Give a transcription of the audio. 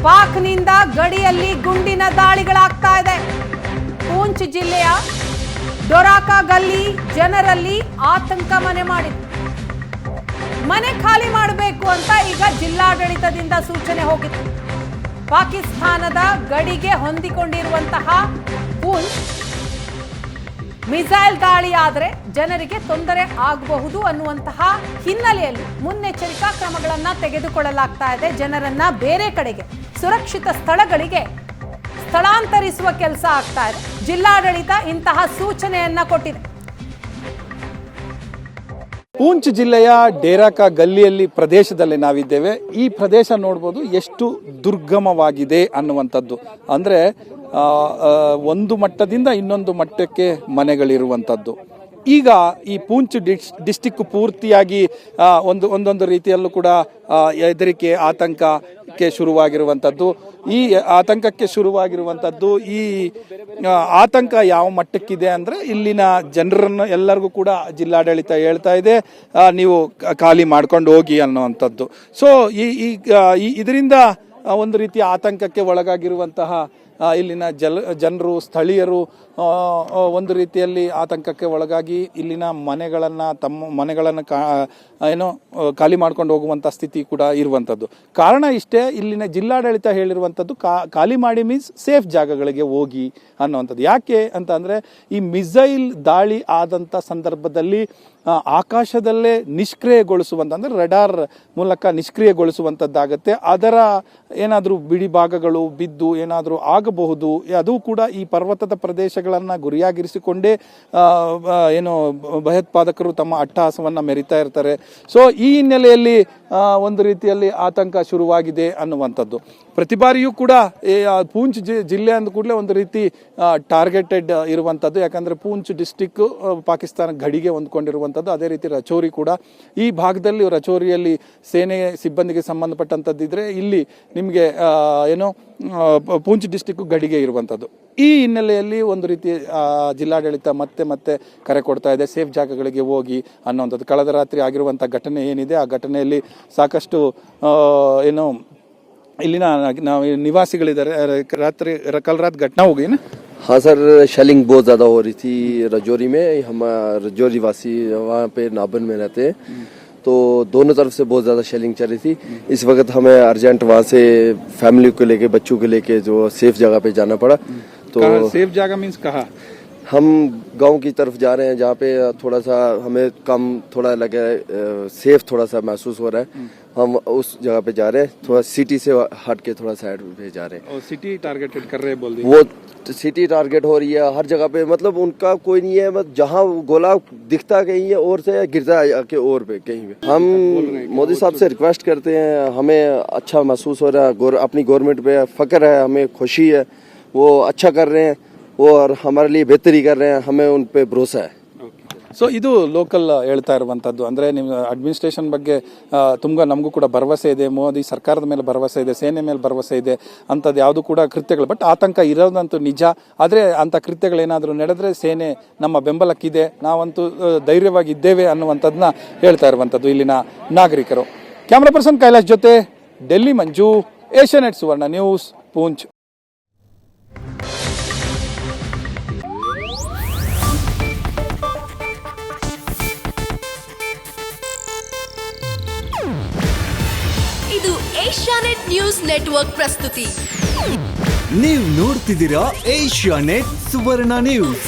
ಪಾಕ್ನಿಂದ ಗಡಿಯಲ್ಲಿ ಗುಂಡಿನ ದಾಳಿಗಳಾಗ್ತಾ ಇದೆ. ಪೂಂಚ್ ಜಿಲ್ಲೆಯ ಡೊರಾಕಾ ಗಲ್ಲಿ ಜನರಲ್ಲಿ ಆತಂಕ ಮನೆ ಮಾಡಿದೆ. ಮನೆ ಖಾಲಿ ಮಾಡಬೇಕು ಅಂತ ಈಗ ಜಿಲ್ಲಾಡಳಿತದಿಂದ ಸೂಚನೆ ಹೋಗಿದೆ. ಪಾಕಿಸ್ತಾನದ ಗಡಿಗೆ ಹೊಂದಿಕೊಂಡಿರುವಂತಹ ಪೂಂಚ್ ಮಿಸೈಲ್ ದಾಳಿ ಆದರೆ ಜನರಿಗೆ ತೊಂದರೆ ಆಗಬಹುದು ಅನ್ನುವಂತಹ ಹಿನ್ನೆಲೆಯಲ್ಲಿ ಮುನ್ನೆಚ್ಚರಿಕಾ ಕ್ರಮಗಳನ್ನು ತೆಗೆದುಕೊಳ್ಳಲಾಗ್ತಾ ಇದೆ. ಜನರನ್ನ ಬೇರೆ ಕಡೆಗೆ ಸುರಕ್ಷಿತ ಸ್ಥಳಗಳಿಗೆ ಸ್ಥಳಾಂತರಿಸುವ ಕೆಲಸ ಆಗ್ತಾ ಇದೆ. ಜಿಲ್ಲಾಡಳಿತ ಇಂತಹ ಸೂಚನೆಯನ್ನ ಕೊಟ್ಟಿದೆ. ಪೂಂಚ್ ಜಿಲ್ಲೆಯ ಡೇರಾಕಾ ಗಲ್ಲಿಯಲ್ಲಿ ಪ್ರದೇಶದಲ್ಲಿ ನಾವಿದ್ದೇವೆ. ಈ ಪ್ರದೇಶ ನೋಡ್ಬೋದು ಎಷ್ಟು ದುರ್ಗಮವಾಗಿದೆ ಅನ್ನುವಂಥದ್ದು. ಅಂದರೆ ಒಂದು ಮಟ್ಟದಿಂದ ಇನ್ನೊಂದು ಮಟ್ಟಕ್ಕೆ ಮನೆಗಳಿರುವಂಥದ್ದು. ಈಗ ಈ ಪೂಂಚ್ ಡಿಸ್ಟಿಕ್ ಪೂರ್ತಿಯಾಗಿ ಒಂದೊಂದು ರೀತಿಯಲ್ಲೂ ಕೂಡ ಹೆದರಿಕೆ ಆತಂಕಕ್ಕೆ ಶುರುವಾಗಿರುವಂಥದ್ದು. ಈ ಆತಂಕಕ್ಕೆ ಶುರುವಾಗಿರುವಂಥದ್ದು ಈ ಆತಂಕ ಯಾವ ಮಟ್ಟಕ್ಕಿದೆ ಅಂದರೆ ಇಲ್ಲಿನ ಜನರನ್ನು ಎಲ್ಲರಿಗೂ ಕೂಡ ಜಿಲ್ಲಾಡಳಿತ ಹೇಳ್ತಾ ಇದೆ, ನೀವು ಖಾಲಿ ಮಾಡ್ಕೊಂಡು ಹೋಗಿ ಅನ್ನುವಂಥದ್ದು. ಸೊ ಇದರಿಂದ ಒಂದು ರೀತಿಯ ಆತಂಕಕ್ಕೆ ಒಳಗಾಗಿರುವಂತಹ ಇಲ್ಲಿನ ಜನರು ಸ್ಥಳೀಯರು ಒಂದು ರೀತಿಯಲ್ಲಿ ಆತಂಕಕ್ಕೆ ಒಳಗಾಗಿ ಇಲ್ಲಿನ ತಮ್ಮ ಮನೆಗಳನ್ನು ಖಾಲಿ ಮಾಡ್ಕೊಂಡು ಹೋಗುವಂಥ ಸ್ಥಿತಿ ಕೂಡ ಇರುವಂಥದ್ದು. ಕಾರಣ ಇಷ್ಟೇ, ಇಲ್ಲಿನ ಜಿಲ್ಲಾಡಳಿತ ಹೇಳಿರುವಂಥದ್ದು ಖಾಲಿ ಮಾಡಿ ಮೀನ್ಸ್ ಸೇಫ್ ಜಾಗಗಳಿಗೆ ಹೋಗಿ ಅನ್ನುವಂಥದ್ದು. ಯಾಕೆ ಅಂತ ಅಂದರೆ ಈ ಮಿಸೈಲ್ ದಾಳಿ ಆದಂಥ ಸಂದರ್ಭದಲ್ಲಿ ಆಕಾಶದಲ್ಲೇ ನಿಷ್ಕ್ರಿಯಗೊಳಿಸುವಂಥ ಅಂದರೆ ರಡಾರ್ ಮೂಲಕ ನಿಷ್ಕ್ರಿಯಗೊಳಿಸುವಂಥದ್ದಾಗತ್ತೆ. ಅದರ ಏನಾದರೂ ಬಿಡಿ ಭಾಗಗಳು ಬಿದ್ದು ಏನಾದರೂ ಆಗಬಹುದು. ಅದು ಕೂಡ ಈ ಪರ್ವತದ ಪ್ರದೇಶಗಳನ್ನು ಗುರಿಯಾಗಿರಿಸಿಕೊಂಡೇ ಭಯೋತ್ಪಾದಕರು ತಮ್ಮ ಅಟ್ಟಹಾಸವನ್ನು ಮೆರಿತಾ ಇರ್ತಾರೆ. ಸೊ ಈ ಹಿನ್ನೆಲೆಯಲ್ಲಿ ಒಂದು ರೀತಿಯಲ್ಲಿ ಆತಂಕ ಶುರುವಾಗಿದೆ ಅನ್ನುವಂಥದ್ದು. ಪ್ರತಿ ಬಾರಿಯೂ ಕೂಡ ಪೂಂಚ್ ಜಿಲ್ಲೆ ಅಂದ ಕೂಡಲೇ ಒಂದು ರೀತಿ ಟಾರ್ಗೆಟೆಡ್ ಇರುವಂಥದ್ದು. ಯಾಕಂದರೆ ಪೂಂಚ್ ಡಿಸ್ಟಿಕ್ ಪಾಕಿಸ್ತಾನ ಗಡಿಗೆ ಹೊಂದ್ಕೊಂಡಿರುವಂಥದ್ದು. ಅದೇ ರೀತಿ ರಚೋರಿ ಕೂಡ ಈ ಭಾಗದಲ್ಲಿ, ರಚೋರಿಯಲ್ಲಿ ಸೇನೆ ಸಿಬ್ಬಂದಿಗೆ ಸಂಬಂಧಪಟ್ಟಂಥದ್ದಿದ್ರೆ ಇಲ್ಲಿ ನಿಮಗೆ ಪೂಂಚ್ ಡಿಸ್ಟಿಕ್ ಗಡಿಗೆ ಇರುವಂಥದ್ದು. ಈ ಹಿನ್ನೆಲೆಯಲ್ಲಿ ಒಂದು ರೀತಿ ಜಿಲ್ಲಾಡಳಿತ ಮತ್ತೆ ಕರೆ ಕೊಡ್ತಾ ಇದೆ, ಸೇಫ್ ಜಾಗಗಳಿಗೆ ಹೋಗಿ ಅನ್ನುವಂಥದ್ದು. ಕಳೆದ ರಾತ್ರಿ ಆಗಿರುವಂಥ ಘಟನೆ ಏನಿದೆ, ಆ ಘಟನೆಯಲ್ಲಿ ಸಾಕಷ್ಟು इलिना निवासिಗಳಿದ್ದಾರೆ ರಾತ್ರಿ कल रात घटना हो गई ना। हाँ सर, शेलिंग बहुत ज़्यादा हो रही थी रजौरी में। हम रजौरी वासी वहाँ पे नाबन में रहते हैं, तो दोनों तरफ से बहुत ज़्यादा शेलिंग चल रही थी। इस वक्त हमें अर्जेंट वहाँ से फैमिली को लेके, बच्चों को लेके जो सेफ जगह पे जाना पड़ा। तो सेफ जगह मीन्स कहाँ? हम गांव की तरफ जा रहे हैं जहाँ पे थोड़ा सा हमें कम थोड़ा लगे, सेफ थोड़ा सा महसूस हो रहा है। हम उस जगह पे जा रहे हैं, थोड़ा सिटी से हट के थोड़ा साइड पे जा रहे हैं। और सिटी टारगेटेड कर रहे हैं बोल दिए। वो सिटी टारगेट हो रही है हर जगह पे, मतलब उनका कोई नहीं है, मतलब जहाँ गोला दिखता कहीं है और से गिरता के और पे कहीं पे। हम मोदी साहब से रिक्वेस्ट करते हैं, हमें अच्छा महसूस हो रहा है, अपनी गवर्नमेंट पे फक्र है, हमें खुशी है, वो अच्छा कर रहे हैं और हमारे लिए बेहतरी कर रहे हैं, हमें उन पे भरोसा है। ಸೊ ಇದು ಲೋಕಲ್ ಹೇಳ್ತಾ ಇರುವಂಥದ್ದು. ಅಂದರೆ ನಿಮ್ಮ ಅಡ್ಮಿನಿಸ್ಟ್ರೇಷನ್ ಬಗ್ಗೆ ನಮಗೂ ಕೂಡ ಭರವಸೆ ಇದೆ, ಮೋದಿ ಸರ್ಕಾರದ ಮೇಲೆ ಭರವಸೆ ಇದೆ, ಸೇನೆ ಮೇಲೆ ಭರವಸೆ ಇದೆ. ಅಂಥದ್ದು ಯಾವುದು ಕೂಡ ಕೃತ್ಯಗಳು, ಬಟ್ ಆತಂಕ ಇರೋದಂತೂ ನಿಜ. ಆದರೆ ಅಂಥ ಕೃತ್ಯಗಳೇನಾದರೂ ನಡೆದರೆ ಸೇನೆ ನಮ್ಮ ಬೆಂಬಲಕ್ಕಿದೆ, ನಾವಂತೂ ಧೈರ್ಯವಾಗಿದ್ದೇವೆ ಅನ್ನುವಂಥದ್ದನ್ನ ಹೇಳ್ತಾ ಇರುವಂಥದ್ದು ಇಲ್ಲಿನ ನಾಗರಿಕರು. ಕ್ಯಾಮ್ರಾ ಪರ್ಸನ್ ಕೈಲಾಶ್ ಜೊತೆ ಡೆಲ್ಲಿ ಮಂಜು, ಏಷ್ಯಾನೆಟ್ ಸುವರ್ಣ ನ್ಯೂಸ್, ಪೂಂಚ್. ಇದು ಏಷ್ಯಾನೆಟ್ ನ್ಯೂಸ್ ನೆಟ್ವರ್ಕ್ ಪ್ರಸ್ತುತಿ. ನೀವು ನೋಡ್ತಿದ್ದೀರಾ ಏಷ್ಯಾನೆಟ್ ಸುವರ್ಣ ನ್ಯೂಸ್.